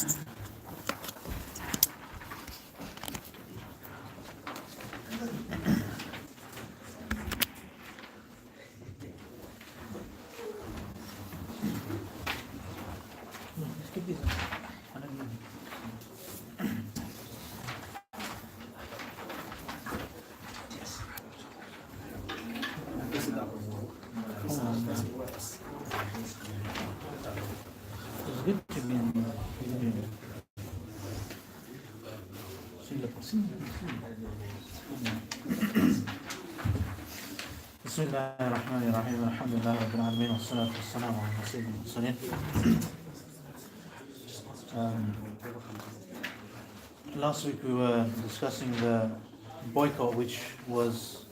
It's good to be in بسم الله الرحمن الرحيم الحمد لله رب العالمين والصلاة والسلام على سيد المرسلين. Last week we were discussing the boycott which was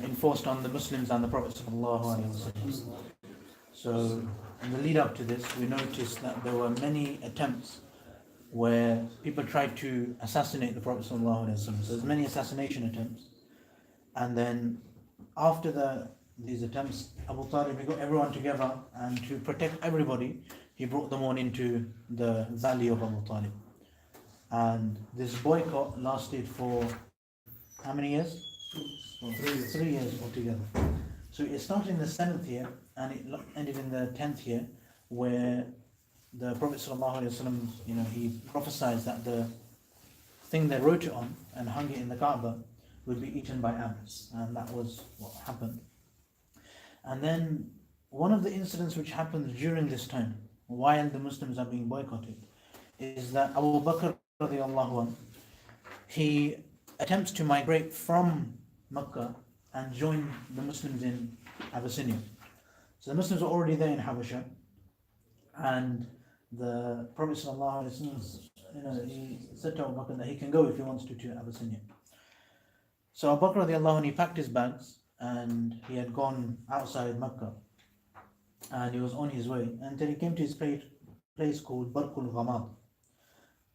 enforced on the Muslims and the Prophet ﷺ. So in the lead up to this we noticed that there were many attempts where people tried to assassinate the Prophet ﷺ. So there's many assassination attempts, and then after these attempts, Abu Talib, he got everyone together, and to protect everybody he brought them all into the valley of Abu Talib. And this boycott lasted for how many years? 3 years altogether. So it started in the 7th year and it ended in the 10th year, where the Prophet ﷺ, he prophesied that the thing they wrote it on and hung it in the Kaaba would be eaten by ants, and that was what happened. And then one of the incidents which happens during this time, while the Muslims are being boycotted, is that Abu Bakr radiallahu anh, he attempts to migrate from Mecca and join the Muslims in Abyssinia. So the Muslims are already there in Habasha, and the Prophet sallallahu alaihi wasallam, he said to Abu Bakr that he can go if he wants to Abyssinia. So Abu Bakr radiallahu anh, he packed his bags and he had gone outside Mecca, and he was on his way until he came to his place called Barkul Ghamad.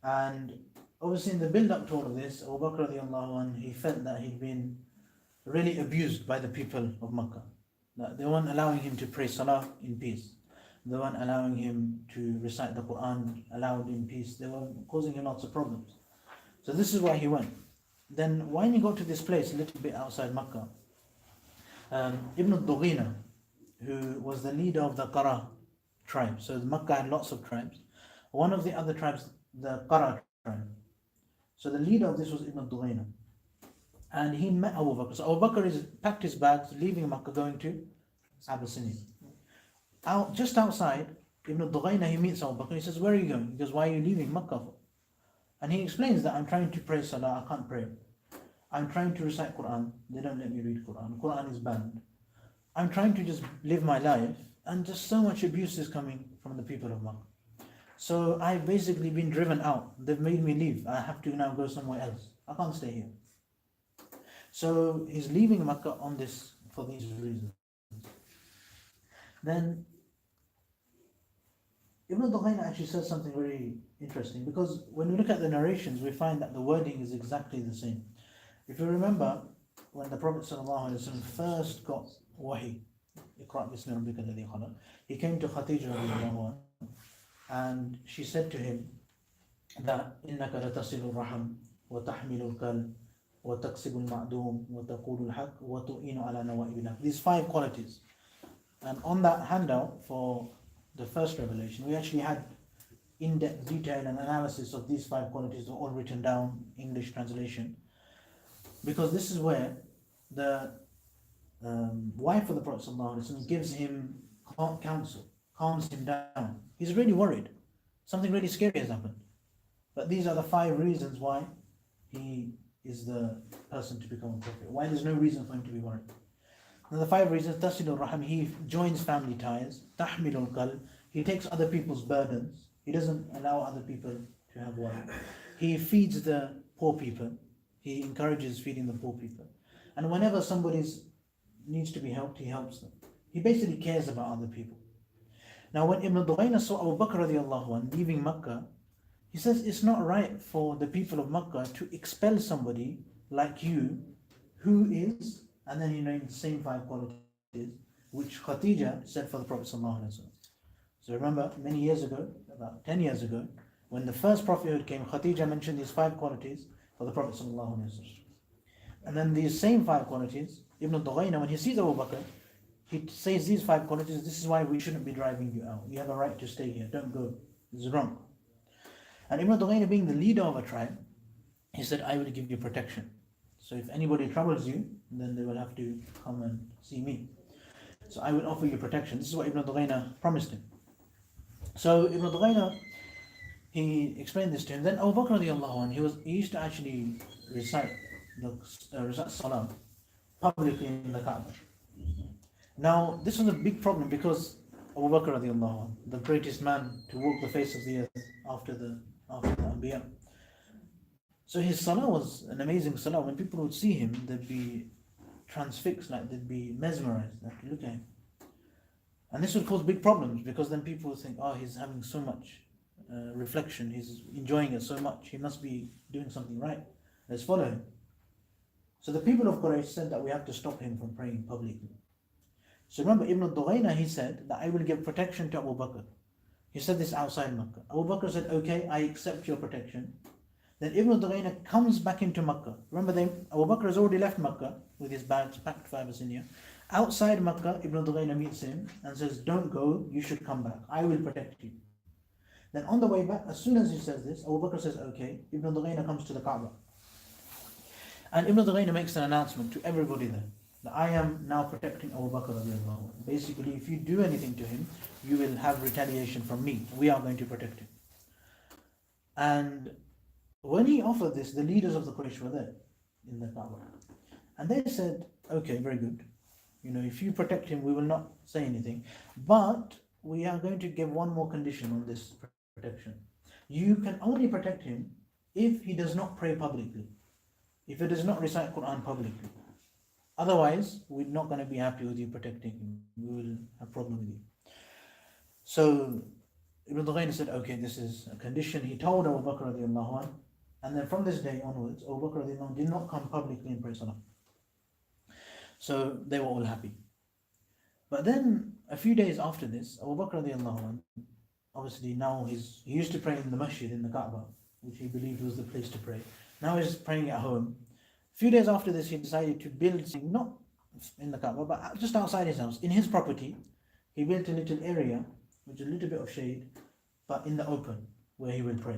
And obviously in the build up to all of this, Abu Bakr radiallahu anh, he felt that he'd been really abused by the people of Mecca, that they weren't allowing him to pray Salah in peace, they weren't allowing him to recite the Quran aloud in peace, they were causing him lots of problems. So this is why he went. Then when he got to this place a little bit outside Mecca, Ibn al-Dughina, who was the leader of the Qara tribe, so Mecca had lots of tribes, one of the other tribes, the Qara tribe, so the leader of this was Ibn al-Dughina, and he met Abu Bakr. So Abu Bakr packed his bags, leaving Mecca, going to Abyssinia. Just outside, Ibn al-Dughina, he meets Abu Bakr. He says, "Where are you going?" He goes, "Why are you leaving Mecca for?" And he explains that, "I'm trying to pray Salah, I can't pray. I'm trying to recite Quran, they don't let me read Quran. Quran is banned. I'm trying to just live my life, and just so much abuse is coming from the people of Makkah. So I've basically been driven out. They've made me leave. I have to now go somewhere else. I can't stay here." So he's leaving Makkah for these reasons. Then Ibn Dughayna actually says something very interesting, because when we look at the narrations, we find that the wording is exactly the same. If you remember, when the Prophet ﷺ first got wahi, he came to Khadija and she said to him that إِنَّكَ لَتَصِلُ الرَّحَمْ وَتَحْمِلُ الْكَلْ وَتَقْسِبُ الْمَعْدُومِ وَتَقُولُ الْحَقِّ وَتُؤِينُ عَلَى نَوَائِبِ الْحَقِّ. These 5 qualities. And on that handout for the first revelation, we actually had in-depth detail and analysis of these 5 qualities, all written down, English translation. Because this is where the wife of the Prophet ﷺ gives him counsel, calms him down. He's really worried. Something really scary has happened. But these are the 5 reasons why he is the person to become a prophet, why there's no reason for him to be worried. Now the 5 reasons: Tasilur Rahim, he joins family ties; Tahmilul Qalb, he takes other people's burdens, he doesn't allow other people to have worry; he feeds the poor people, he encourages feeding the poor people, and whenever somebody needs to be helped, he helps them. He basically cares about other people. Now when Ibn Dughayna saw Abu Bakr radiallahu anh leaving Makkah, he says, "It's not right for the people of Makkah to expel somebody like you who is," and then he named the same 5 qualities which Khadija said for the Prophet ﷺ. So remember, many years ago, about 10 years ago, when the first prophethood came, Khadija mentioned these 5 qualities for the Prophet ﷺ. And then these same 5 qualities, Ibn Dughayna, when he sees Abu Bakr, he says these 5 qualities, this is why we shouldn't be driving you out. You have a right to stay here, don't go. This is wrong. And Ibn Dughayna, being the leader of a tribe, he said, I will give you protection. So if anybody troubles you, then they will have to come and see me. So I will offer you protection. This is what Ibn Dughayna promised him. So Ibn Dughayna, he explained this to him. Then Abu Bakr radiallahu anh, he used to actually recite Salah publicly in the Kaaba. Now, this was a big problem because Abu Bakr radiallahu anh, the greatest man to walk the face of the earth after the Anbiya. So his Salah was an amazing Salah. When people would see him, they'd be transfixed, like they'd be mesmerized, they'd have to look at him. And this would cause big problems because then people would think, oh, he's having so much reflection, he's enjoying it so much, he must be doing something right, let's follow him. So the people of Quraysh said that we have to stop him from praying publicly. So remember, Ibn Dughayna, he said that I will give protection to Abu Bakr. He said this outside Makkah. Abu Bakr said, okay, I accept your protection. Then Ibn Dughayna comes back into Makkah. Remember, Abu Bakr has already left Makkah with his bags packed for Abyssinia. Outside Makkah, Ibn Dughayna meets him and says, don't go, you should come back. I will protect you. Then on the way back, as soon as he says this, Abu Bakr says, okay. Ibn Dughayna comes to the Kaaba. And Ibn Dughayna makes an announcement to everybody there that I am now protecting Abu Bakr radiallahu anh. Basically, if you do anything to him, you will have retaliation from me. We are going to protect him. And when he offered this, the leaders of the Quraysh were there in the Kaaba. And they said, okay, very good. If you protect him, we will not say anything. But we are going to give one more condition on this protection. You can only protect him if he does not pray publicly. If he does not recite Quran publicly. Otherwise, we're not going to be happy with you protecting him. We will have problem with you. So Ibn Dughayna said, okay, this is a condition. He told Abu Bakr radiallahu anh, and then from this day onwards, Abu Bakr radiallahu anh did not come publicly and pray Salah. So they were all happy. But then a few days after this, Abu Bakr radiallahu anh, obviously now he used to pray in the masjid in the Kaaba, which he believed was the place to pray. Now he's praying at home. A few days after this, he decided to build something, not in the Kaaba, but just outside his house, in his property. He built a little area, with a little bit of shade, but in the open, where he will pray.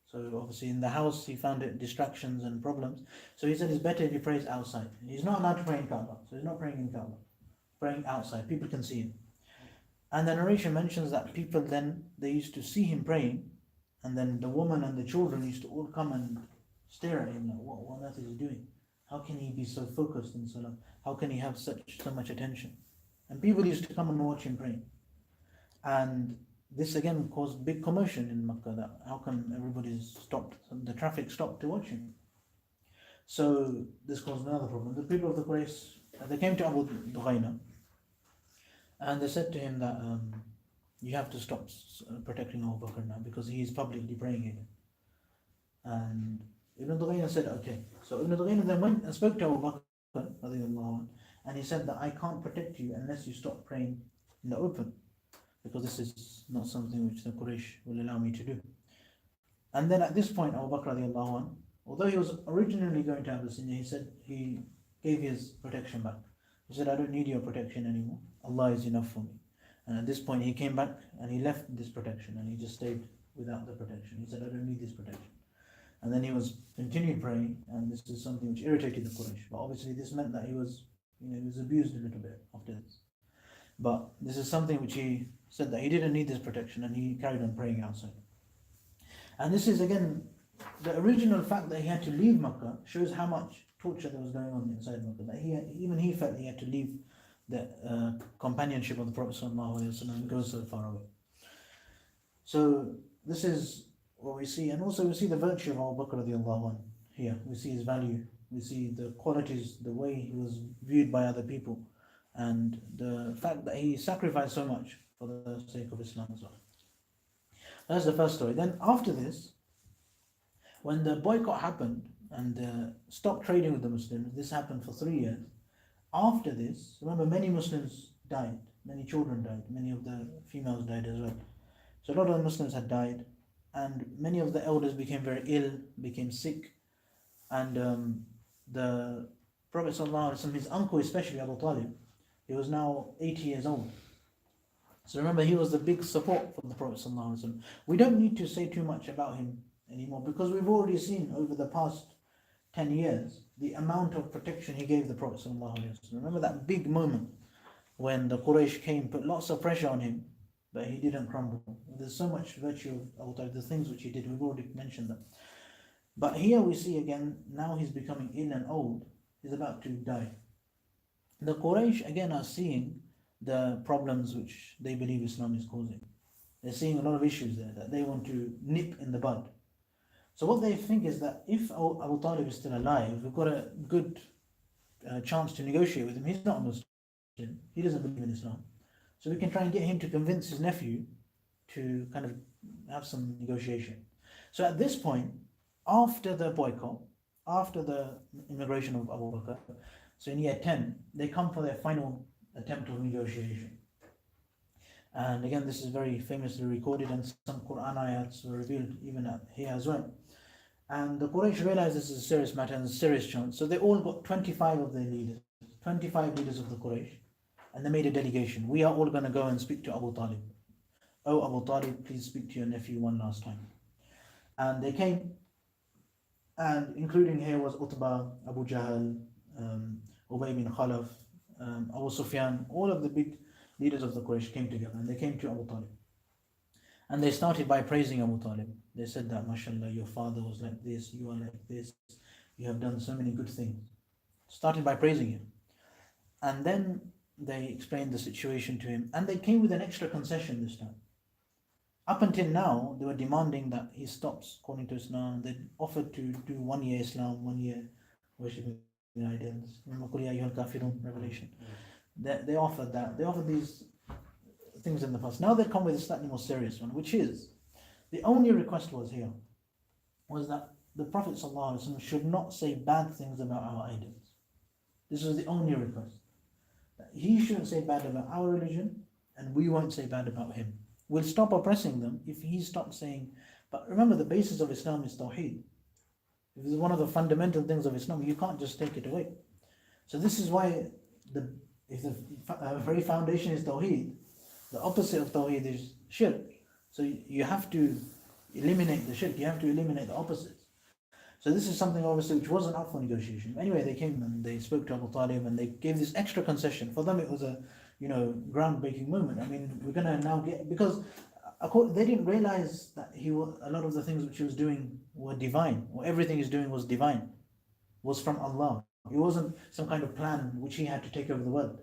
So obviously in the house, he found it distractions and problems. So he said it's better if he prays outside. He's not allowed to pray in Kaaba, so he's not praying in Kaaba. Praying outside, people can see him. And the narration mentions that people then, they used to see him praying, and then the woman and the children used to all come and stare at him like, what on earth is he doing? How can he be so focused in Salah? How can he have so much attention? And people used to come and watch him praying. And this again caused big commotion in Makkah, that how come everybody's stopped, the traffic stopped to watch him. So this caused another problem. The people of the Quraysh, they came to Abu Dughayna and they said to him that you have to stop protecting Abu Bakr now because he is publicly praying again. And Ibn Dughayna said, okay. So Ibn Dughayna then went and spoke to Abu Bakr and he said that I can't protect you unless you stop praying in the open, because this is not something which the Quraysh will allow me to do. And then at this point, Abu Bakr, although he was originally going to Abyssinia, he said he gave his protection back. He said, I don't need your protection anymore. Allah is enough for me. And at this point, he came back and he left this protection and he just stayed without the protection. He said, I don't need this protection. And then he continued praying, and this is something which irritated the Quraysh. But obviously, this meant that he was abused a little bit after this. But this is something which he said that he didn't need this protection, and he carried on praying outside. And this is again, the original fact that he had to leave Makkah shows how much torture there was going on inside Makkah. That he felt he had to leave the companionship of the Prophet ﷺ and go so far away. So this is what we see, and also we see the virtue of Abu Bakr radiallahu anh here. We see his value, we see the qualities, the way he was viewed by other people, and the fact that he sacrificed so much for the sake of Islam as well. That's the first story. Then after this, when the boycott happened and stopped trading with the Muslims, this happened for 3 years. After this, remember, many Muslims died, many children died, many of the females died as well. So a lot of the Muslims had died, and many of the elders became very ill, became sick, and the Prophet ﷺ, his uncle especially, Abu Talib, he was now 80 years old. So remember, he was the big support for the Prophet ﷺ. We don't need to say too much about him anymore, because we've already seen over the past 10 years the amount of protection he gave the Prophet ﷺ. Remember that big moment when the Quraysh came, put lots of pressure on him, but he didn't crumble. There's so much virtue of Abu Talib, the things which he did, we've already mentioned them. But here we see again, now he's becoming ill and old, he's about to die. The Quraysh again are seeing the problems which they believe Islam is causing. They're seeing a lot of issues there that they want to nip in the bud. So what they think is that if Abu Talib is still alive, we've got a good chance to negotiate with him. He's not a Muslim, he doesn't believe in Islam. So we can try and get him to convince his nephew to kind of have some negotiation. So at this point, after the boycott, after the immigration of Abu Bakr, so in year 10, they come for their final attempt of negotiation. And again, this is very famously recorded, and some Quran ayats were revealed even here as well. And the Quraysh realized this is a serious matter and a serious chance, so they all got 25 of their leaders, 25 leaders of the Quraysh, and they made a delegation. We are all going to go and speak to Abu Talib. Oh, Abu Talib, please speak to your nephew one last time. And they came, and including here was Utbah, Abu Jahl, Ubay bin Khalaf, Abu Sufyan, all of the big leaders of the Quraysh came together, and they came to Abu Talib. And they started by praising Abu Talib. They said that, mashallah, your father was like this, you are like this, you have done so many good things. Started by praising him. And then they explained the situation to him, and they came with an extra concession this time. Up until now, they were demanding that he stops calling to Islam. They offered to do 1 year Islam, 1 year worshipping idols. Revelation. They offered that. They offered these things in the past. Now they come with a slightly more serious one, which is, the only request was here, was that the Prophet ﷺ should not say bad things about our idols. This was the only request. That he shouldn't say bad about our religion, and we won't say bad about him. We'll stop oppressing them if he stops saying, but remember, the basis of Islam is Tawheed. If it's one of the fundamental things of Islam, you can't just take it away. So this is why, if the very foundation is Tawheed, the opposite of Tawheed is Shirk. So you have to eliminate the Shirk, you have to eliminate the opposites. So this is something obviously which wasn't up for negotiation. Anyway, they came and they spoke to Abu Talib, and they gave this extra concession. For them it was a groundbreaking moment. I mean, we're going to now get, because they didn't realize that a lot of the things which he was doing were divine, or everything he's doing was divine, was from Allah. It wasn't some kind of plan which he had to take over the world.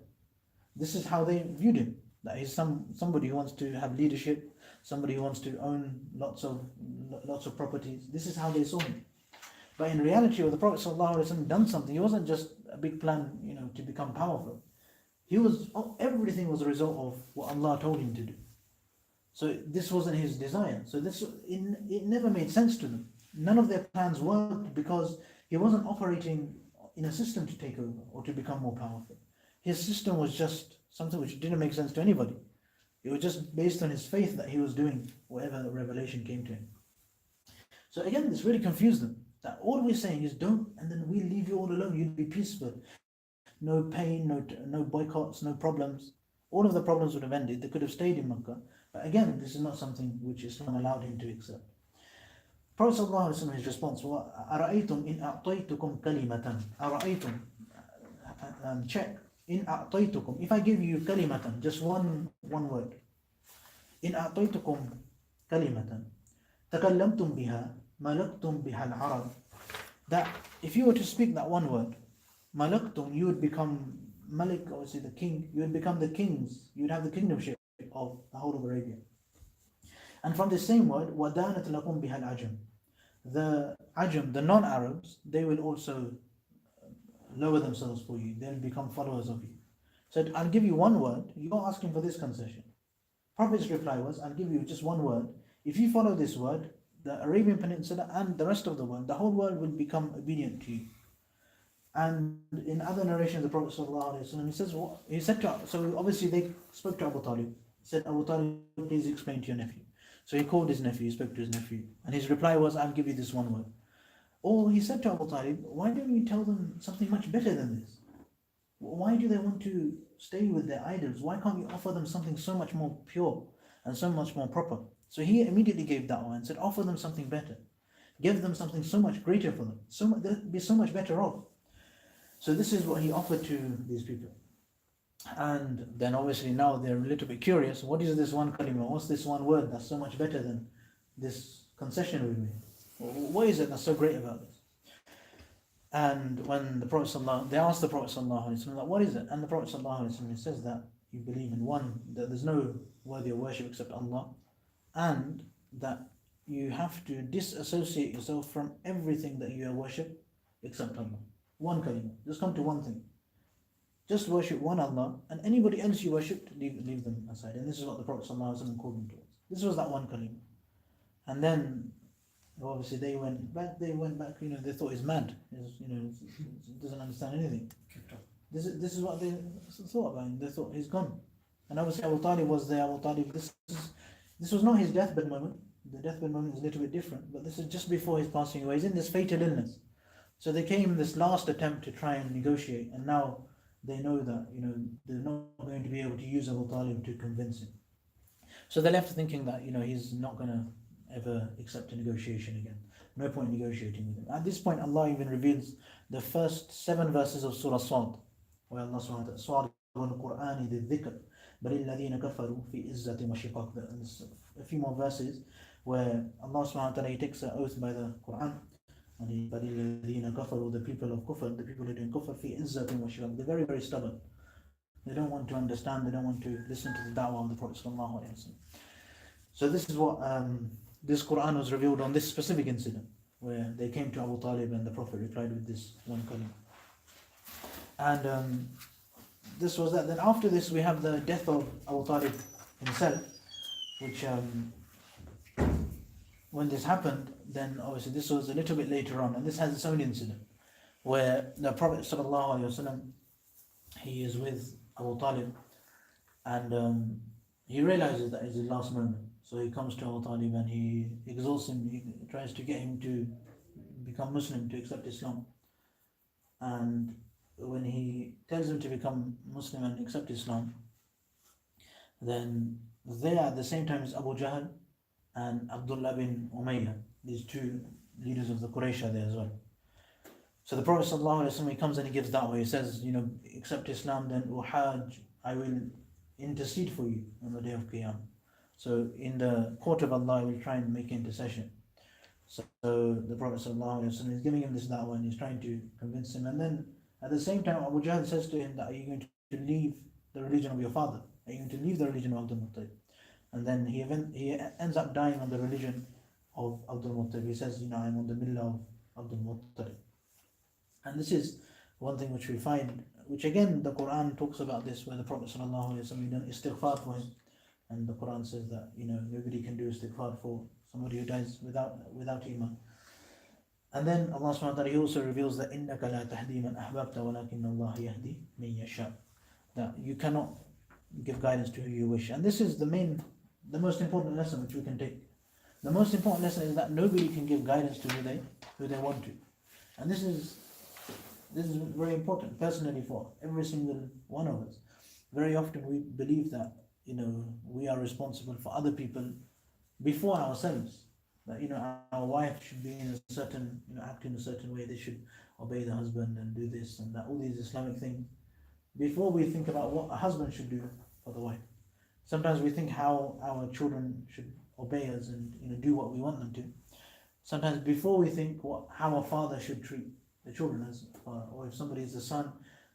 This is how they viewed him, that he's somebody who wants to have leadership, somebody who wants to own lots of properties. This is how they saw him. But in reality, when the Prophet ﷺ done something, it wasn't just a big plan, to become powerful. Everything was a result of what Allah told him to do. So this wasn't his desire. So it never made sense to them. None of their plans worked, because he wasn't operating in a system to take over or to become more powerful. His system was just something which didn't make sense to anybody. It was just based on his faith that he was doing whatever revelation came to him. So again, this really confused them. That all we're saying is don't, and then we'll leave you all alone. You'd be peaceful. No pain, no boycotts, no problems. All of the problems would have ended. They could have stayed in Makkah. But again, this is not something which Islam allowed him to accept. Prophet ﷺ, his response, أَرَأَيْتُمْ إِنْ أَعْطَيْتُكُمْ كَلِمَةً أَرَأَيْتُمْ check. إِنْ أَعْطَيْتُكُمْ, if I give you kalimatan, just one word. إِنْ أَعْطَيْتُكُمْ كَلِمَةً تَكَلَّمْتُمْ بِهَا مَلَكْتُمْ بِهَا الْعَرَبِ, that if you were to speak that one word, malaktum, you would become Malik, obviously the king, you would become the kings, you would have the kingdomship of the whole of Arabia. And from the same word, وَدَانَتْ لَكُمْ بِهَا الْعَجَمِ, the Ajam, the non-Arabs, they will also lower themselves for you, they'll become followers of you. So I'll give you one word, you're asking for this concession. Prophet's reply was, I'll give you just one word, if you follow this word, the Arabian Peninsula and the rest of the world, the whole world will become obedient to you. And in other narrations, the Prophet ﷺ, he said to, so obviously they spoke to Abu Talib. He said, Abu Talib, please explain to your nephew. So he called his nephew, he spoke to his nephew, and his reply was, I'll give you this one word. Or he said to Abu Talib, why don't you tell them something much better than this? Why do they want to stay with their idols? Why can't you offer them something so much more pure and so much more proper? So he immediately gave da'wah and said, offer them something better. Give them something so much greater for them. They'll be so much better off. So this is what he offered to these people. And then obviously now they're a little bit curious. What is this one kalima? What's this one word that's so much better than this concession we made? What is it that's so great about this? And when the Prophet they asked the Prophet ﷺ, what is it? And the Prophet ﷺ says that you believe in one, that there's no worthy of worship except Allah, and that you have to disassociate yourself from everything that you worship except Allah. One kalima. Just come to one thing. Just worship one Allah, and anybody else you worship, leave them aside. And this is what the Prophet ﷺ called them towards. This was that one kalima. And then obviously they went back, they thought he's mad. He doesn't understand anything. This is what they thought about him. They thought he's gone. And obviously Abu Talib was there. Abu Talib, this was not his deathbed moment. The deathbed moment is a little bit different, but this is just before his passing away. He's in this fatal illness. So they came this last attempt to try and negotiate, and now they know that they're not going to be able to use Abu Talib to convince him. So they're left thinking that he's not going to ever accept a negotiation again. No point negotiating with him. At this point, Allah even reveals the first 7 verses of Surah Sad, where Allah subhanahu wa ta'ala Sad wal Qur'ani the dhikr, but alladhina kafaru fi izzatin wa shiqaq. There's a few more verses where Allah subhanahu wa ta'ala, he takes an oath by the Quran, and but alladhina kafaru, the people of kufr, the people who are doing kufr, fi izzatin wa shiqaq. They're very, very stubborn. They don't want to understand, they don't want to listen to the da'wah of the Prophet sallallahu alaihi wasallam. So this is what this Quran was revealed on this specific incident, where they came to Abu Talib and the Prophet replied with this one kalima. And this was that. Then after this we have the death of Abu Talib himself, which when this happened, then obviously this was a little bit later on, and this has its own incident, where the Prophet sallallahu alaihi wasallam, he is with Abu Talib, and he realizes that it's his last moment. So he comes to Abu Talib and he exhorts him, he tries to get him to become Muslim, to accept Islam. And when he tells him to become Muslim and accept Islam, then there at the same time is Abu Jahl and Abdullah bin Umayyah, these 2 leaders of the Quraysh are there as well. So the Prophet ﷺ, he comes and he gives da'wah. He says, accept Islam, then uhaj, I will intercede for you on the day of Qiyamah. So in the court of Allah, I will try and make intercession. So the Prophet ﷺ is giving him this da'wah and he's trying to convince him. And then at the same time, Abu Jahl says to him that, are you going to leave the religion of your father? Are you going to leave the religion of Abdul Muttalib? And then he ends up dying on the religion of Abdul Muttalib. He says, I'm on the millah of Abdul Muttalib. And this is one thing which we find, which again the Quran talks about this, where the Prophet ﷺ done istighfar for him. And the Quran says that nobody can do istighfar for somebody who dies without iman. And then Allah subhanahu wa ta'ala, he also reveals that إِنَّكَ لَا تَهْدِي مَنْ أَحْبَبْتَ وَلَكِنَّ اللَّهَ يَهْدِي مَنْ يَشَاءُ. That you cannot give guidance to who you wish. And this is the most important lesson which we can take. The most important lesson is that nobody can give guidance to who they want to. And this is very important personally for every single one of us. Very often we believe that we are responsible for other people before ourselves. That our wife should be in a certain, act in a certain way. They should obey the husband and do this and that. All these Islamic things before we think about what a husband should do for the wife. Sometimes we think how our children should obey us and do what we want them to. Sometimes before we think how a father should treat the children, or if somebody is a son,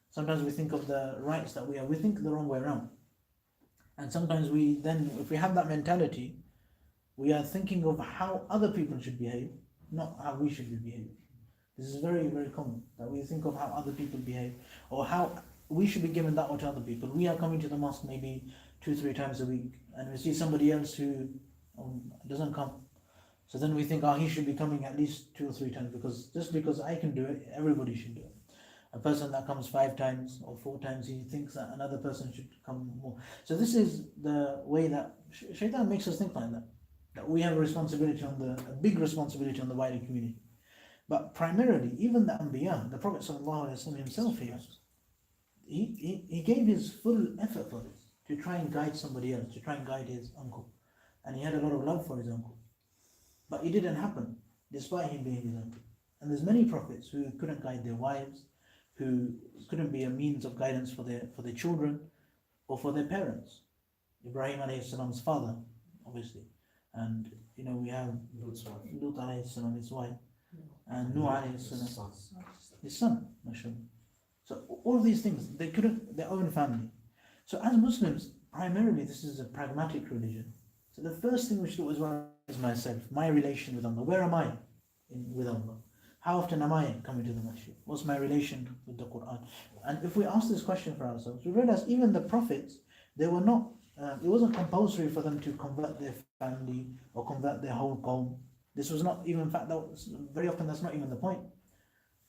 sometimes we think of the rights that we think the wrong way around. And sometimes if we have that mentality, we are thinking of how other people should behave, not how we should be behaving. This is very, very common, that we think of how other people behave, or how we should be giving that to other people. We are coming to the mosque maybe 2-3 times a week, and we see somebody else who doesn't come. So then we think, he should be coming at least 2 or 3 times, because I can do it, everybody should do it. A person that comes 5 times or 4 times, he thinks that another person should come more. So this is the way that Shaitan makes us think like that. That we have a big responsibility on the wider community. But primarily, even the Anbiya, the Prophet ﷺ himself here, he gave his full effort for this, to try and guide somebody else, to try and guide his uncle. And he had a lot of love for his uncle. But it didn't happen, despite him being his uncle. And there's many prophets who couldn't guide their wives, who couldn't be a means of guidance for their children or for their parents. Ibrahim alayhi salam's father, obviously. And we have Lut alayhi salam, his wife, and Nuh alayhi salam, his son, mashallah. So all of these things, they couldn't, their own family. So as Muslims, primarily this is a pragmatic religion. So the first thing we should always worry is myself, my relation with Allah. Where am I with Allah? How often am I coming to the masjid? What's my relation with the Quran? And if we ask this question for ourselves, we realize even the prophets, they were not, it wasn't compulsory for them to convert their family or convert their whole qawm. This was not even, in fact, very often that's not even the point.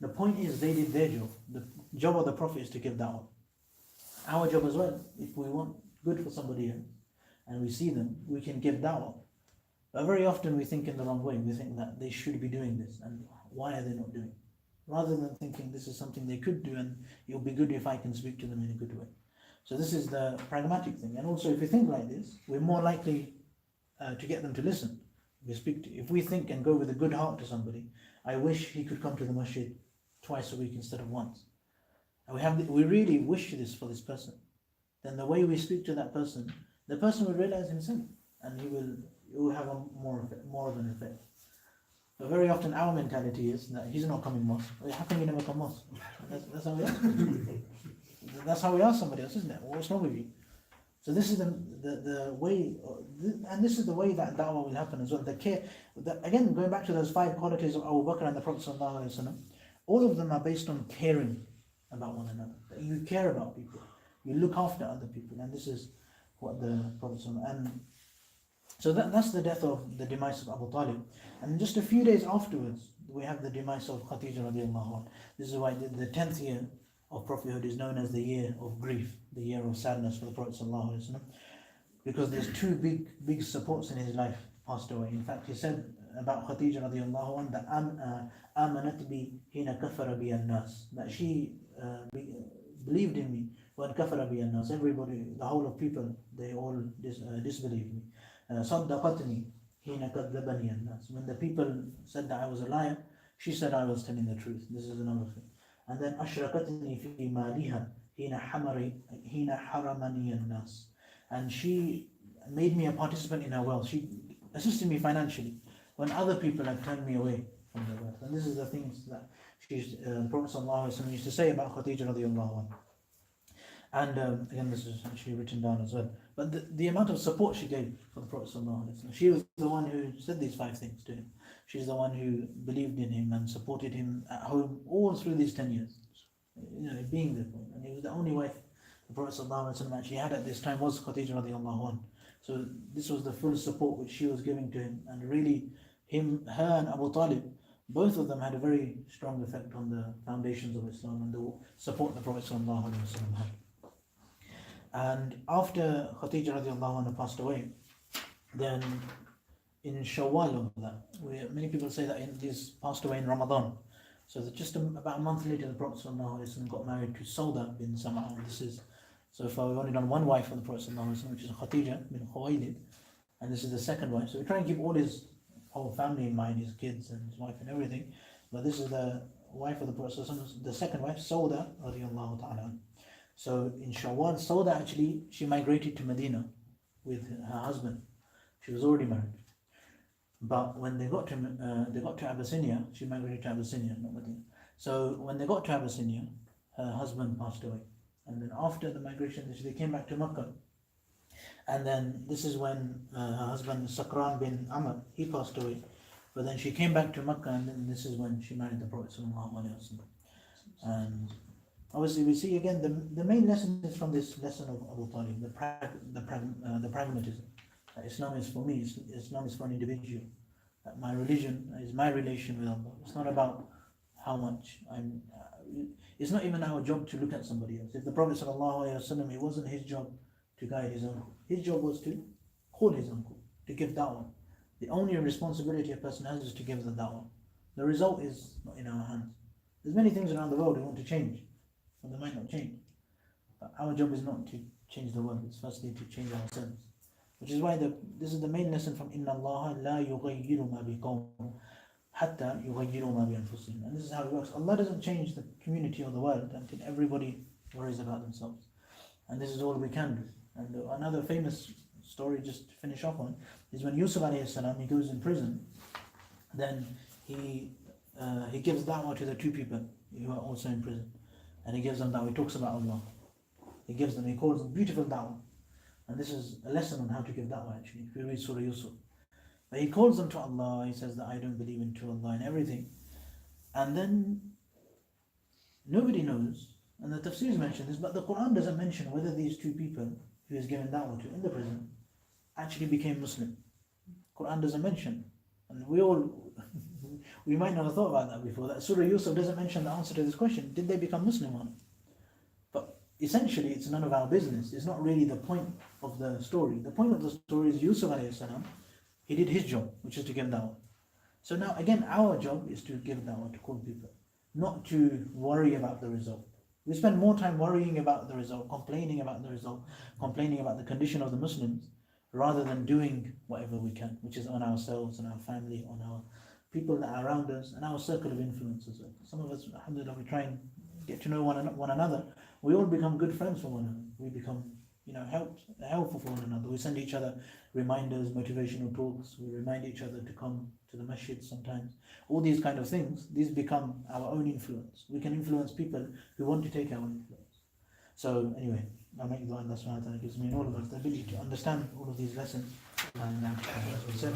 The point is they did their job. The job of the Prophet is to give da'wah. Our job as well, if we want good for somebody else and we see them, we can give da'wah. But very often we think in the wrong way. We think that they should be doing this and why are they not doing it? Rather than thinking this is something they could do and it'll be good if I can speak to them in a good way. So this is the pragmatic thing. And also if we think like this, we're more likely to get them to listen. If we think and go with a good heart to somebody, I wish he could come to the masjid twice a week instead of once. And we really wish this for this person. Then the way we speak to that person, the person will realize himself, and it will have more of an effect. But very often our mentality is that he's not coming mosque. How come you never come mosque? That's how we are. That's how we ask somebody else, isn't it? What's wrong with you? So this is the way, and this is the way that da'wah will happen as well. Again, going back to those 5 qualities of Abu Bakr and the Prophet ﷺ, all of them are based on caring about one another. That you care about people, you look after other people, and this is what the Prophet ﷺ, and so that's the death of the demise of Abu Talib. And just a few days afterwards, we have the demise of Khadija radiallahu anha. This is why the 10th year of prophethood is known as the year of grief, the year of sadness for the Prophet ﷺ, because there's 2 big supports in his life passed away. In fact, he said about Khadija radiallahu anha that amanat bi hina kafara bi an-nas, that she believed in me when kafara bi an-nas. Everybody, the whole of people, they all disbelieved me. Saddaqatni hina kadhabani an-nas. When the people said that I was a liar, she said I was telling the truth. This is another thing. And then ashrakatni fi maliha hina haramani an-nas. And she made me a participant in her wealth. She assisted me financially when other people had turned me away from their wealth. And this is the things that Prophet ﷺ used to say about Khadija radiallahu anha. And again, this is actually written down as well. But the amount of support she gave for the Prophet ﷺ, she was the one who said these 5 things to him. She's the one who believed in him and supported him at home all through these 10 years. Being there for him. And he was the only wife the Prophet ﷺ actually had at this time was Khadija radiallahu anha. So this was the full support which she was giving to him. And really, her and Abu Talib, both of them had a very strong effect on the foundations of Islam and the support the Prophet ﷺ had. And after Khadija radiallahu anha passed away, then in Shawwal of that, many people say that this passed away in Ramadan. So that just about a month later, the Prophet ﷺ got married to Sauda bin Sam'a. So far we've only done one wife of the Prophet ﷺ, which is Khadija bin Khuwaylid, and this is the second wife. So we try and keep all his whole family in mind, his kids and his wife and everything. But this is the wife of the Prophet ﷺ, the second wife, Sauda radiallahu ta'ala. So in Shawwal, Sauda actually, she migrated to Medina with her husband. She was already married. But when they got to Abyssinia, she migrated to Abyssinia, not Medina. So when they got to Abyssinia, her husband passed away. And then after the migration, they came back to Makkah. And then this is when her husband, Sakran bin Amr, he passed away. But then she came back to Makkah, and then this is when she married the Prophet ﷺ. And obviously we see again, the main lesson is from this lesson of Abu Talib, the pragmatism. Islam is for me, Islam is for an individual. My religion is my relation with Allah. It's not about how much it's not even our job to look at somebody else. If the Prophet ﷺ, it wasn't his job to guide his uncle. His job was to call his uncle, to give da'wah. The only responsibility a person has is to give the da'wah. The result is not in our hands. There's many things around the world we want to change, but they might not change. But our job is not to change the world, it's firstly to change ourselves. Which is why this is the main lesson from Inna Allah la yughayyiru ma biqawm hatta yughayyiru ma bi anfusihim. And this is how it works. Allah doesn't change the community or the world until everybody worries about themselves. And this is all we can do. And another famous story, just to finish off on, is when Yusuf alayhi salam, he goes in prison, then he gives da'wah to the two people who are also in prison. And he gives them da'wah, he talks about Allah. He calls them beautiful da'wah. And this is a lesson on how to give da'wah actually, if you read Surah Yusuf. But he calls them to Allah, he says that I don't believe in true Allah and everything. And then nobody knows, and the tafsirs mention this, but the Quran doesn't mention whether these two people who is given da'wah to in the prison actually became Muslim. Quran doesn't mention. And we might not have thought about that before, that Surah Yusuf doesn't mention the answer to this question. Did they become Muslim or not? But essentially it's none of our business. It's not really the point of the story. The point of the story is Yusuf alayhi salam, he did his job, which is to give da'wah. So now again, our job is to give da'wah, to call people, not to worry about the result. We spend more time worrying about the result, complaining about the result, complaining about the condition of the Muslims, rather than doing whatever we can, which is on ourselves and our family, on our people that are around us, and our circle of influence as well. Some of us, alhamdulillah, we try and get to know one another. We all become good friends for one another. We become, helpful for one another. We send each other reminders, motivational talks. We remind each other to come to the masjid sometimes. All these kind of things, these become our own influence. We can influence people who want to take our influence. So anyway, I make dua Allah subhanahu wa ta'ala gives me and all of us the ability to understand all of these lessons. And as we said,